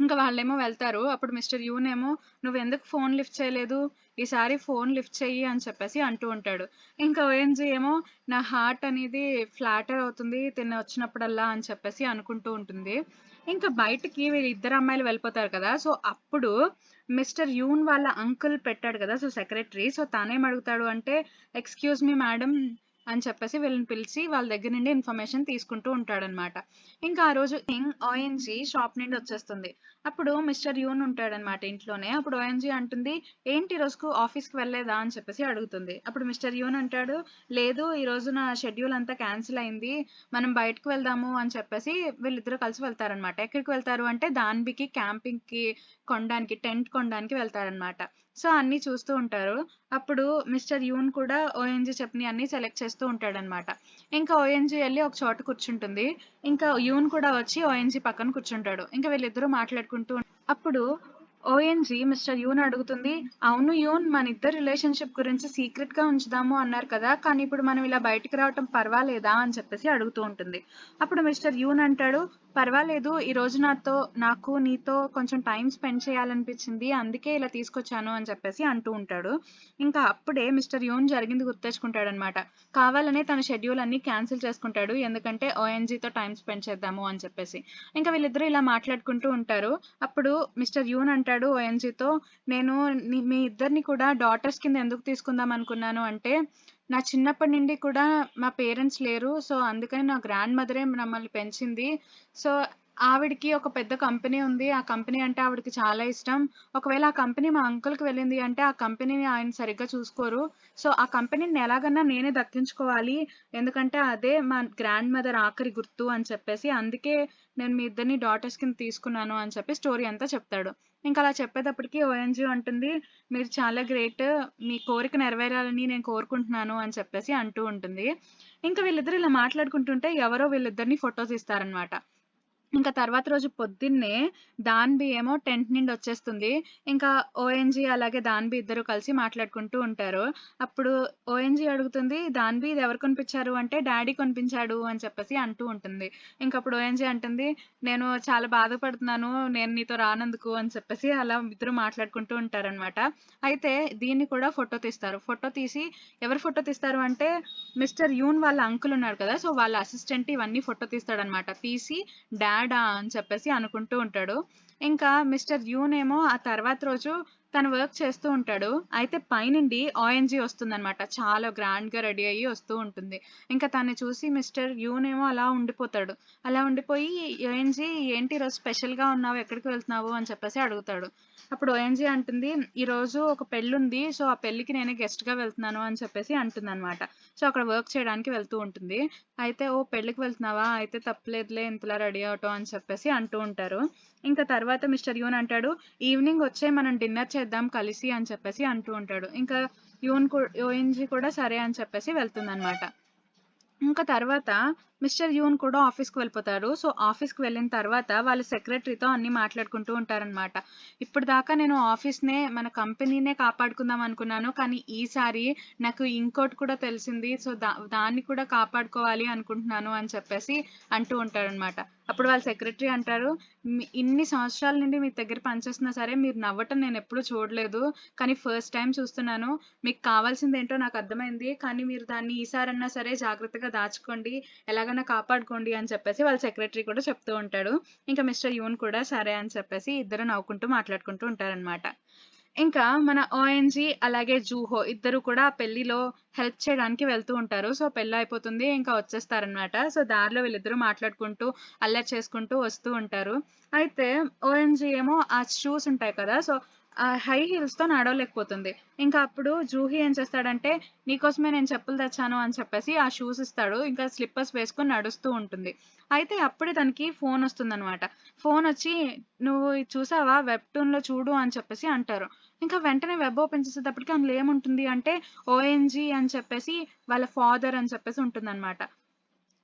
ఇంకా వాళ్ళేమో వెళ్తారు. అప్పుడు మిస్టర్ యూన్ ఏమో, నువ్వెందుకు ఫోన్ లిఫ్ట్ చేయలేదు, ఈసారి ఫోన్ లిఫ్ట్ చెయ్యి అని చెప్పేసి అంటూ ఉంటాడు. ఇంకా ఓఎన్జీ ఏమో, నా హార్ట్ అనేది ఫ్లాటర్ అవుతుంది తిన్న వచ్చినప్పుడల్లా అని చెప్పేసి అనుకుంటూ ఉంటుంది. ఇంకా బయటికి వీళ్ళిద్దరు అమ్మాయిలు వెళ్ళిపోతారు కదా, సో అప్పుడు మిస్టర్ యూన్ వాళ్ళ అంకుల్ పెట్టాడు కదా, సో సెక్రటరీ, సో తనేం అడుగుతాడు అంటే, ఎక్స్క్యూజ్ మీ మేడం అని చెప్పేసి వీళ్ళని పిలిచి వాళ్ళ దగ్గర నుండి ఇన్ఫర్మేషన్ తీసుకుంటూ ఉంటాడనమాట. ఇంకా ఆ రోజు ఓఎన్జీ షాప్ నుండి వచ్చేస్తుంది. అప్పుడు మిస్టర్ యూన్ ఉంటాడనమాట ఇంట్లోనే. అప్పుడు ఓఎన్జీ అంటుంది, ఏంటి ఈ రోజుకు ఆఫీస్కి వెళ్ళలేదా అని చెప్పేసి అడుగుతుంది. అప్పుడు మిస్టర్ యూన్ అంటాడు, లేదు ఈ రోజు నా షెడ్యూల్ అంతా క్యాన్సిల్ అయింది, మనం బయటకు వెళ్దాము అని చెప్పేసి వీళ్ళిద్దరూ కలిసి వెళ్తారనమాట. ఎక్కడికి వెళ్తారు అంటే దాన్బికి క్యాంపింగ్ కి కొనడానికి, టెంట్ కొనడానికి వెళ్తారనమాట. సో అన్ని చూస్తూ ఉంటారు. అప్పుడు మిస్టర్ యూన్ కూడా ఓఎన్జీ చెప్పిన అన్ని సెలెక్ట్ చేస్తూ ఉంటాడనమాట. ఇంకా ఓఎన్జీ వెళ్ళి ఒక చోట కూర్చుంటుంది. ఇంకా యూన్ కూడా వచ్చి ఓఎన్జీ పక్కన కూర్చుంటాడు. ఇంకా వీళ్ళిద్దరూ మాట్లాడుకుంటూ అప్పుడు ఓఎన్జీ మిస్టర్ యూన్ అడుగుతుంది, అవును యూన్, మన ఇద్దరు రిలేషన్షిప్ గురించి సీక్రెట్ గా ఉంచుదాము అన్నారు కదా, కానీ ఇప్పుడు మనం ఇలా బయటికి రావటం పర్వాలేదా అని చెప్పేసి అడుగుతూ ఉంటుంది. అప్పుడు మిస్టర్ యూన్ అంటాడు, పర్వాలేదు, ఈ రోజు నాకు నీతో కొంచెం టైం స్పెండ్ చేయాలనిపించింది, అందుకే ఇలా తీసుకొచ్చాను అని చెప్పేసి అంటూ ఉంటాడు. ఇంకా అప్పుడే మిస్టర్ యూన్ జరిగింది గుర్తెచ్చుకుంటాడు అనమాట. కావాలనే తన షెడ్యూల్ అన్ని క్యాన్సిల్ చేసుకుంటాడు, ఎందుకంటే ఓఎన్జీతో టైం స్పెండ్ చేద్దాము అని చెప్పేసి. ఇంకా వీళ్ళిద్దరూ ఇలా మాట్లాడుకుంటూ ఉంటారు. అప్పుడు మిస్టర్ యూన్ అంటాడు, అంటాడు ఓఎన్జీతో, నేను మీ ఇద్దరిని కూడా డాటర్స్ కింద ఎందుకు తీసుకుందాం అనుకున్నాను అంటే, నా చిన్నప్పటి నుండి కూడా మా పేరెంట్స్ లేరు. సో, అందుకని నా గ్రాండ్ మదరే మమ్మల్ని పెంచింది. సో, ఆవిడకి ఒక పెద్ద కంపెనీ ఉంది. ఆ కంపెనీ అంటే ఆవిడకి చాలా ఇష్టం. ఒకవేళ ఆ కంపెనీ మా అంకుల్‌కి వెళ్ళింది అంటే, ఆ కంపెనీని ఆయన సరిగ్గా చూసుకోరు. సో, ఆ కంపెనీని ఎలాగన్నా నేనే దక్కించుకోవాలి. ఎందుకంటే అదే మా గ్రాండ్ మదర్ ఆఖరి గుర్తు అని చెప్పేసి, అందుకే నేను మీ ఇద్దరిని డాటర్స్ కింద తీసుకున్నాను అని చెప్పి స్టోరీ అంతా చెప్తాడు. ఇంకా అలా చెప్పేటప్పటికి ఓఎన్‌జీ అంటుంది, "మీరు చాలా గ్రేట్. మీ కోరిక నెరవేరాలని నేను కోరుకుంటున్నాను" అని చెప్పేసి అంటూ ఉంటుంది. ఇంకా వీళ్ళిద్దరూ ఇలా మాట్లాడుకుంటుంటే ఎవరో వీళ్ళిద్దరిని ఫోటో తీస్తారనమాట. ఇంకా తర్వాత రోజు పొద్దున్నే దాన్వి ఏమో టెంట్ నుండి వచ్చేస్తుంది. ఇంకా ఓఎన్‌జీ అలాగే దాన్వి ఇద్దరు కలిసి మాట్లాడుకుంటూ ఉంటారు. అప్పుడు ఓఎన్‌జీ అడుగుతుంది, "దాన్వి ఇది ఎవరు కొనిపించారు?" అంటే, "డ్యాడీ కొనిపించాడు" అని చెప్పేసి అంటూ ఉంటుంది. ఇంకప్పుడు ఓఎన్‌జీ అంటుంది, "నేను చాలా బాధపడుతున్నాను. నేను నీతో రానందుకు" అని చెప్పేసి అలా ఇద్దరు మాట్లాడుకుంటూ ఉంటారనమాట. అయితే దీన్ని కూడా ఫోటో తీస్తారు. ఫోటో తీసి ఎవరు ఫోటో తీస్తారు అంటే మిస్టర్ యూన్ వాళ్ళ అంకుల్ ఉన్నారు కదా! సో, వాళ్ళ అసిస్టెంట్ ఇవన్నీ ఫోటో తీస్తాడనమాట. తీసి డాడా అని చెప్పేసి అనుకుంటూ ఉంటాడు. ఇంకా మిస్టర్ యూన్ ఏమో ఆ తర్వాత రోజు తను వర్క్ చేస్తూ ఉంటాడు. అయితే పైనుండి ఓఎన్‌జీ వస్తుందనమాట. చాలా గ్రాండ్‌గా రెడీ అయ్యి వస్తూ ఉంటుంది. ఇంకా తనని చూసి మిస్టర్ యూన్ ఏమో అలా ఉండిపోతాడు. అలా ఉండిపోయి, ఓఎన్‌జీ ఏంటి ఈరోజు స్పెషల్‌గా ఉన్నావు? ఎక్కడికి వెళ్తున్నావు? అని చెప్పేసి అడుగుతాడు. అప్పుడు ఓఎన్‌జీ అంటుంది, "ఈరోజు ఒక పెళ్లుంది. సో, ఆ పెళ్ళికి నేనే గెస్ట్‌గా వెళ్తున్నాను" అని చెప్పేసి అంటుందనమాట. సో, అక్కడ వర్క్ చేయడానికి వెళ్తూ ఉంటుంది. అయితే, "ఓహ్! పెళ్ళికి వెళ్తున్నావా? అయితే తప్పులేదులే ఇంతలా రెడీ అవ్వటం" అని చెప్పేసి అంటూ ఉంటారు. ఇంకా తర్వాత మిస్టర్ యూన్ అంటాడు, "ఈవినింగ్ వచ్చేయి మనం డిన్నర్ చేద్దాం కలిసి" అని చెప్పేసి అంటూ ఉంటాడు. ఇంకా ఓఎన్‌జీ కూడా సరే అని చెప్పేసి వెళ్తుందనమాట. ఇంకా తర్వాత మిస్టర్ యూన్ కూడా ఆఫీస్‌కి వెళ్ళిపోతారు. సో, ఆఫీస్‌కి వెళ్ళిన తర్వాత వాళ్ళ సెక్రటరీతో అన్నీ మాట్లాడుకుంటూ ఉంటారనమాట. "ఇప్పటిదాకా నేను మన కంపెనీనే కాపాడుకుందాం అనుకున్నాను. కానీ ఈసారి నాకు ఇంకోటి కూడా తెలిసింది. సో, దాన్ని కూడా కాపాడుకోవాలి అనుకుంటున్నాను" అని చెప్పేసి అంటూ ఉంటారనమాట. అప్పుడు వాళ్ళ సెక్రటరీ అంటారు, ఇన్ని సంవత్సరాల నుండి మీ దగ్గర పనిచేస్తున్నా సరే మీరు నవ్వటం నేనెప్పుడూ చూడలేదు. కానీ ఫస్ట్ టైమ్ చూస్తున్నాను. మీకు కావాల్సిందేంటో నాకర్థమైంది. కానీ మీరు దాన్ని ఈసారన్నా సరే జాగ్రత్తగా దాచుకోండి. ఎలాగైనా కాపాడుకోండి" అని చెప్పేసి వాళ్ళ సెక్రటరీ కూడా చెప్తూ ఉంటాడు. ఇంకా మిస్టర్ యూన్ కూడా సరే అని చెప్పేసి ఇద్దరు నవ్వుకుంటూ మాట్లాడుకుంటూ ఉంటారనమాట. ఇంకా మన ఓఎన్‌జీ అలాగే జూహో ఇద్దరు కూడా ఆ పెళ్లిలో హెల్ప్ చేయడానికి వెళ్తూ ఉంటారు. సో, పెళ్లయిపోతుంది. ఇంకా వచ్చేస్తారనమాట. సో, దారిలో వీళ్ళిద్దరూ మాట్లాడుకుంటూ, అల్లరి చేసుకుంటూ వస్తూ ఉంటారు. అయితే ఓఎన్‌జీ ఏమో ఆ షూస్ ఉంటాయి కదా! సో, హై హీల్స్‌తో నడవలేకపోతుంది. ఇంకా అప్పుడు జూహీ ఏం చేస్తాడంటే, "నీకోసమే నేను చెప్పులు తెచ్చాను" అని చెప్పేసి ఆ షూస్ ఇస్తాడు. ఇంకా స్లిప్పర్స్ వేసుకొని నడుస్తూ ఉంటుంది. అయితే అప్పుడే తనకి ఫోనొస్తుందనమాట. ఫోనొచ్చి, "నువ్వు ఇది చూసావా? వెబ్‌టూన్‌లో చూడు" అని చెప్పేసి అంటారు. ఇంకా వెంటనే వెబ్ ఓపెన్ చేసేటప్పటికి అందులో ఏముంటుంది అంటే, ఓఎన్‌జీ అని చెప్పేసి వాళ్ళ ఫాదర్ అని చెప్పేసి ఉంటుందనమాట.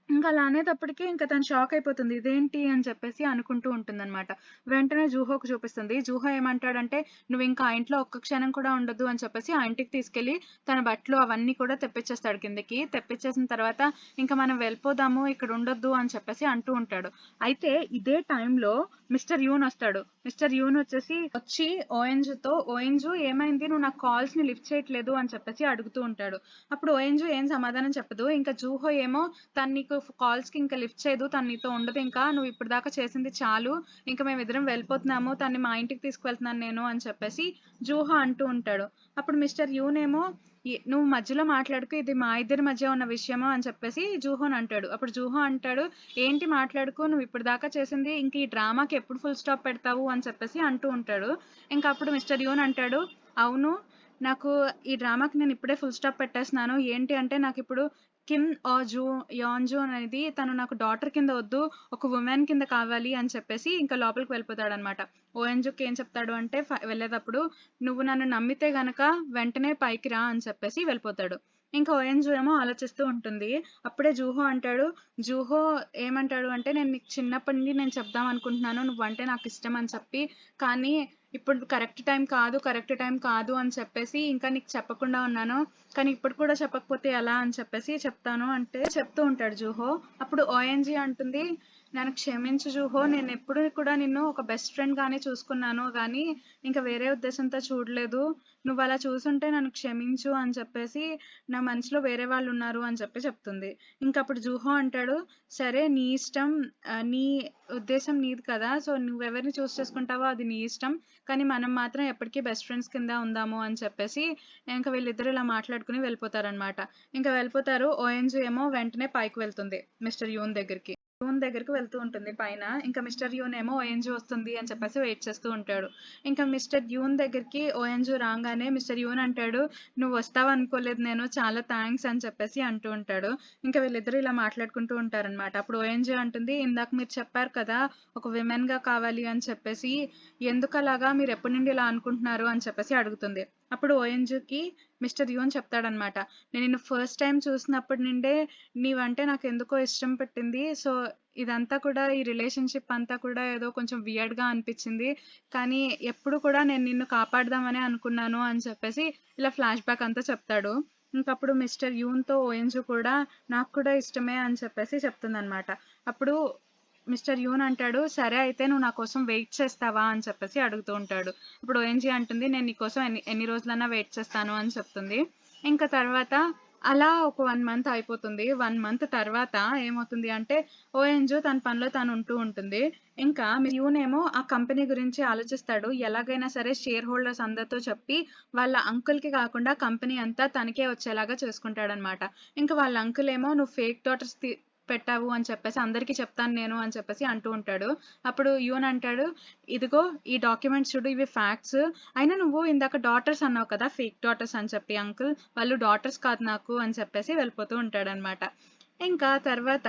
ఇంకా అలా అనేటప్పటికి ఇంక తను షాక్ అయిపోతుంది. ఇదేంటి అని చెప్పేసి అనుకుంటూ ఉంటుందనమాట. వెంటనే జూహోకి చూపిస్తుంది. జూహో ఏమంటాడంటే, "నువ్వింక ఆ ఇంట్లో ఒక్క క్షణం కూడా ఉండొద్దు" అని చెప్పేసి ఆ ఇంటికి తీసుకెళ్ళి తన బట్టలు అవన్నీ కూడా తెప్పిచ్చేస్తాడు కిందకి. తెప్పిచ్చేసిన తర్వాత ఇంక మనం వెళ్ళిపోదాము, ఇక్కడ ఉండొద్దు అని చెప్పేసి అంటూ ఉంటాడు. అయితే ఇదే టైంలో మిస్టర్ యూన్ వస్తాడు. మిస్టర్ యూన్ వచ్చి ఓఎన్‌జీతో, "ఓఎన్‌జూ ఏమైంది? నువ్వు నా కాల్స్‌ని లిఫ్ట్ చేయట్లేదు" అని చెప్పేసి అడుగుతూ ఉంటాడు. అప్పుడు ఓఎన్‌జూ ఏం సమాధానం చెప్పదు. ఇంకా జూహో ఏమో, "తను నీకు కాల్స్‌కి ఇంకా లిఫ్ట్ చేయదు. తను నీతో ఉండదింకా. నువ్వు ఇప్పటిదాకా చేసింది చాలు. ఇంక మేమిద్దరం వెళ్ళిపోతున్నాము. తనని మా ఇంటికి తీసుకువెళ్తున్నాను నేను" అని చెప్పేసి జూహో అంటూ ఉంటాడు. అప్పుడు మిస్టర్ యూన్ ఏమో, "నువ్వు మధ్యలో మాట్లాడకు. ఇది మా ఇద్దరి మధ్య ఉన్న విషయము" అని చెప్పేసి జూహోని అంటాడు. అప్పుడు జూహో అంటాడు, "ఏంటి మాట్లాడకు. నువ్వు ఇప్పటిదాకా చేసింది ఇంక ఈ డ్రామాకి ఎప్పుడు ఫుల్ స్టాప్ పెడతావు" అని చెప్పేసి అంటూ ఉంటాడు. ఇంక అప్పుడు మిస్టర్ యూన్ అంటాడు, "అవును. నాకు ఈ డ్రామాకి నేను ఇప్పుడే ఫుల్ స్టాప్ పెట్టేస్తున్నాను. ఏంటి అంటే నాకిప్పుడు కిమ్ యాన్‌జూ అనేది తను నాకు డాటర్ కింద వద్దు. ఒక వుమెన్ కింద కావాలి" అని చెప్పేసి ఇంకా లోపలికి వెళ్ళిపోతాడనమాట. ఓఎన్‌జూకి ఏం చెప్తాడు అంటే వెళ్ళేటప్పుడు, "నువ్వు నన్ను నమ్మితే గనక వెంటనే పైకి రా" అని చెప్పేసి వెళ్ళిపోతాడు. ఇంకా ఓఎన్‌జూ ఏమో ఆలోచిస్తూ ఉంటుంది. అప్పుడే జూహో ఏమంటాడు అంటే, "నేను నీకు చిన్నప్పటి నుండి నేను చెప్దాం అనుకుంటున్నాను. నువ్వంటే నాకిష్టం అని చెప్పి. కానీ ఇప్పుడు కరెక్ట్ టైం కాదు అని చెప్పేసి ఇంకా నీకు చెప్పకుండా ఉన్నాను. కానీ ఇప్పుడు కూడా చెప్పకపోతే ఎలా అని చెప్పేసి చెప్తాను" అంటే చెప్తూ ఉంటాడు జూహో. అప్పుడు ఓఎన్‌జీ అంటుంది, నన్ను క్షమించు జుహో, నేనెప్పుడు కూడా నిన్ను ఒక బెస్ట్ ఫ్రెండ్‌గానే చూసుకున్నాను గానీ, ఇంక వేరే ఉద్దేశంతో చూడలేదు. నువ్వలా చూసుంటే నన్ను క్షమించు అని చెప్పేసి, నా మనసులో వేరే వాళ్ళున్నారు అని చెప్తుంది. ఇంకప్పుడు జుహో అంటాడు, సరే నీ ఇష్టం, నీ ఉద్దేశం నీది కదా! సో, నువ్వెవరిని చూజ్ చేసుకుంటావో అది నీ ఇష్టం. కానీ మనం మాత్రం ఎప్పటికీ బెస్ట్ ఫ్రెండ్స్ కింద ఉందాము అని చెప్పేసి, ఇంక వీళ్ళిద్దరూ ఇలా మాట్లాడుకొని వెళ్ళిపోతారనమాట. ఇంక వెళ్ళిపోతారు. ఓఎన్‌జీ ఏమో వెంటనే పైకి వెళ్తుంది మిస్టర్ యూన్ దగ్గరికి. యూన్ దగ్గరికి వెళ్తూ ఉంటుంది పైన. ఇంకా మిస్టర్ యూన్ ఏమో ఓఎన్‌జీ వస్తుంది అని చెప్పేసి వెయిట్ చేస్తూ ఉంటాడు. ఇంకా మిస్టర్ యూన్ దగ్గరికి ఓఎన్‌జీ రాగానే మిస్టర్ యూన్ అంటాడు, "నువ్వు వస్తావనుకోలేదు నేను. చాలా థాంక్స్" అని చెప్పేసి అంటూ ఉంటాడు. ఇంకా వీళ్ళిద్దరూ ఇలా మాట్లాడుకుంటూ ఉంటారనమాట. అప్పుడు ఓఎన్‌జీ అంటుంది, "ఇందాక మీరు చెప్పారు కదా! ఒక విమెన్‌గా కావాలి అని చెప్పేసి. ఎందుకలాగా? మీరెప్పటి నుండి ఇలా అనుకుంటున్నారు?" అని చెప్పేసి అడుగుతుంది. అప్పుడు ఓఎన్‌జీకి మిస్టర్ యూన్ చెప్తాడనమాట, "నేను నిన్ను ఫస్ట్ టైమ్ చూసినప్పటి నుండే నీవంటే నాకెందుకో ఇష్టం పుట్టింది. సో, ఇదంతా కూడా ఈ రిలేషన్‌షిప్ అంతా కూడా ఏదో కొంచెం వియర్డ్‌గా అనిపిచ్చింది. కానీ ఎప్పుడు కూడా నేను నిన్ను కాపాడదామనే అనుకున్నాను" అని చెప్పేసి ఇలా ఫ్లాష్ బ్యాక్ అంతా చెప్తాడు. ఇంకప్పుడు మిస్టర్ యూన్‌తో ఓఎన్‌జీ కూడా నాకు కూడా ఇష్టమే అని చెప్పేసి చెప్తుందనమాట. అప్పుడు మిస్టర్ యూన్ అంటాడు, "సరే అయితే నువ్వు నా కోసం వెయిట్ చేస్తావా?" అని చెప్పేసి అడుగుతూ ఉంటాడు. అప్పుడు ఓఎన్‌జీ అంటుంది, "నేను నీకోసం ఎన్ని రోజులన్నా వెయిట్ చేస్తాను" అని చెప్తుంది. ఇంకా తర్వాత అలా ఒక 1 మంత్ అయిపోతుంది. 1 మంత్ తర్వాత ఏమవుతుంది అంటే, ఓఎన్‌జీ తన పనిలో తను ఉంటూ ఉంటుంది. ఇంకా యూన్ ఏమో ఆ కంపెనీ గురించి ఆలోచిస్తాడు. ఎలాగైనా సరే షేర్ హోల్డర్స్ అందరితో చెప్పి, వాళ్ళ అంకుల్‌కి కాకుండా కంపెనీ అంతా తనకే వచ్చేలాగా చేసుకుంటాడనమాట. ఇంక వాళ్ళ అంకుల్ ఏమో, "నువ్వు ఫేక్ డాటర్స్ పెట్టావు అని చెప్పేసి అందరికీ చెప్తాను నేను" అని చెప్పేసి అంటూ ఉంటాడు. అప్పుడు యూన్ అంటాడు, "ఇదిగో ఈ డాక్యుమెంట్స్ చూడు, ఇవి ఫ్యాక్ట్స్. అయినా నువ్వు ఇందాక డాటర్స్ అన్నావు కదా! ఫేక్ డాటర్స్ అని చెప్పి అంకుల్. వాళ్ళు డాటర్స్ కాదు నాకు" అని చెప్పేసి వెళ్ళిపోతూ ఉంటాడనమాట. ఇంకా తర్వాత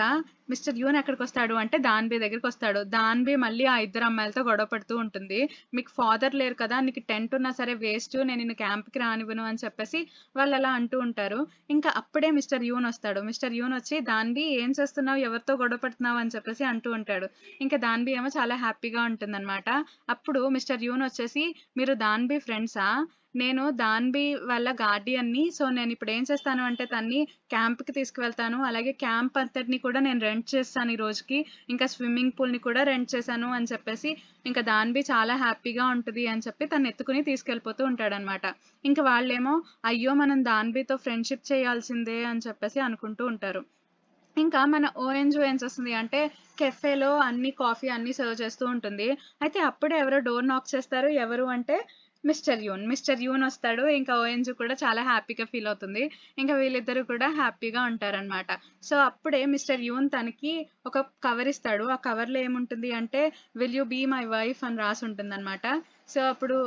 మిస్టర్ యూన్ ఎక్కడికొస్తాడు అంటే దాన్బీ దగ్గరికొస్తాడు. దాన్బీ మళ్ళీ ఆ ఇద్దరు అమ్మాయిలతో గొడవ పడుతూ ఉంటుంది. "మీకు ఫాదర్ లేరు కదా! నీకు టెంట్ ఉన్నా సరే వేస్టు. నేను నిన్ను క్యాంప్‌కి రానివ్వను" అని చెప్పేసి వాళ్ళలా అంటూ ఉంటారు. ఇంకా అప్పుడే మిస్టర్ యూన్ వస్తాడు. మిస్టర్ యూన్ వచ్చి, "దాన్బీ ఏం చేస్తున్నావు? ఎవరితో గొడవ పడుతున్నావు?" అని చెప్పేసి అంటూ ఉంటాడు. ఇంకా దాన్బీ ఏమో చాలా హ్యాపీగా ఉంటుందనమాట. అప్పుడు మిస్టర్ యూన్ వచ్చేసి, "మీరు దాన్బీ ఫ్రెండ్సా? నేను దాన్బీ వాళ్ళ గార్డియన్‌ని. సో, నేనిప్పుడు ఏం చేస్తాను అంటే తన్ని క్యాంప్‌కి తీసుకువెళ్తాను. అలాగే క్యాంప్ అంతటిని కూడా నేను రెంట్ చేస్తాను ఈ రోజుకి. ఇంకా స్విమ్మింగ్ పూల్‌ని కూడా రెంట్ చేశాను" అని చెప్పేసి ఇంకా దాన్బీ చాలా హ్యాపీగా ఉంటది అని చెప్పి తనెత్తుకుని తీసుకెళ్ళిపోతూ ఉంటాడనమాట. ఇంక వాళ్ళేమో, "అయ్యో! మనం దాన్బీతో ఫ్రెండ్‌షిప్ చేయాల్సిందే" అని చెప్పేసి అనుకుంటూ ఉంటారు. ఇంకా మన ఓఎన్‌జీ ఏం చేస్తుంది అంటే, కెఫేలో అన్ని కాఫీ అన్నీ సర్వ్ చేస్తూ ఉంటుంది. అయితే అప్పుడే ఎవరో డోర్ నాక్ చేస్తారు. ఎవరు అంటే మిస్టర్ యూన్. మిస్టర్ యూన్ వస్తాడు. ఇంకా ఓఎన్‌జీ కూడా చాలా హ్యాపీగా ఫీల్ అవుతుంది. ఇంకా వీళ్ళిద్దరూ కూడా హ్యాపీగా ఉంటారనమాట. సో, అప్పుడే మిస్టర్ యూన్ తనకి ఒక కవర్ ఇస్తాడు. ఆ కవర్‌లో ఏముంటుంది అంటే, "will you be my wife" అని రాసుంటుందనమాట. సో, అప్పుడు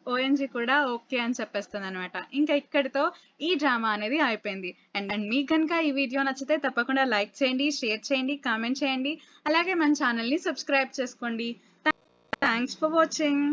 ఓఎన్‌జీ కూడా ఓకే అని చెప్పేస్తదనమాట. ఇంకా ఇక్కడితో ఈ డ్రామా అనేది అయిపోయింది. అండ్ మీకు గనుక ఈ వీడియో నచ్చితే తప్పకుండా లైక్ చేయండి, షేర్ చేయండి, కామెంట్ చేయండి. అలాగే మన ఛానెల్‌ని సబ్స్క్రైబ్ చేసుకోండి. Thanks for watching.